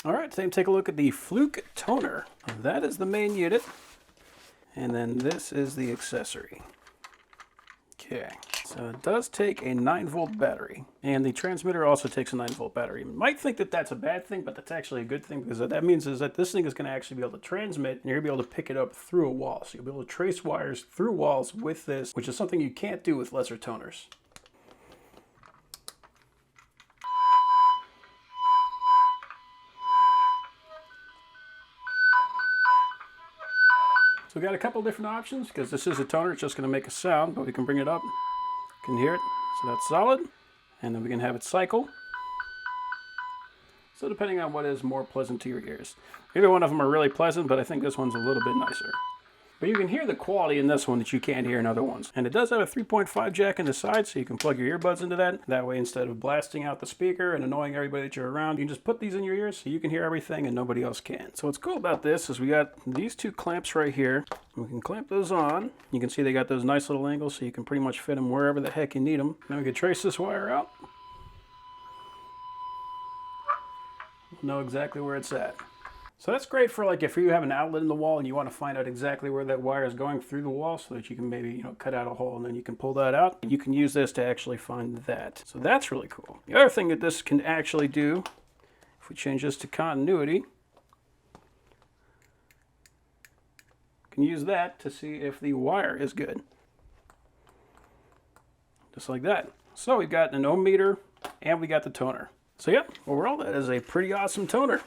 All right, time to take a look at the Fluke toner. That is the main unit. And then this is the accessory. Okay, so it does take a 9-volt battery, and the transmitter also takes a 9-volt battery. You might think that that's a bad thing, but that's actually a good thing, because what that means is that this thing is going to actually be able to transmit, and you're going to be able to pick it up through a wall. So you'll be able to trace wires through walls with this, which is something you can't do with lesser toners. So we got a couple different options, because this is a toner. It's just going to make a sound, but we can bring it up. You can hear it. So that's solid. And then we can have it cycle. So depending on what is more pleasant to your ears. Either one of them are really pleasant, but I think this one's a little bit nicer. But you can hear the quality in this one that you can't hear in other ones. And it does have a 3.5 jack in the side, so you can plug your earbuds into that. That way, instead of blasting out the speaker and annoying everybody that you're around, you can just put these in your ears so you can hear everything and nobody else can. So what's cool about this is we got these two clamps right here. We can clamp those on. You can see they got those nice little angles, so you can pretty much fit them wherever the heck you need them. Now we can trace this wire out. We'll know exactly where it's at. So that's great for, like, if you have an outlet in the wall and you want to find out exactly where that wire is going through the wall, so that you can maybe, cut out a hole and then you can pull that out. You can use this to actually find that. So that's really cool. The other thing that this can actually do, if we change this to continuity, can use that to see if the wire is good. Just like that. So we've got an ohm meter and we got the toner. So yeah, overall that is a pretty awesome toner.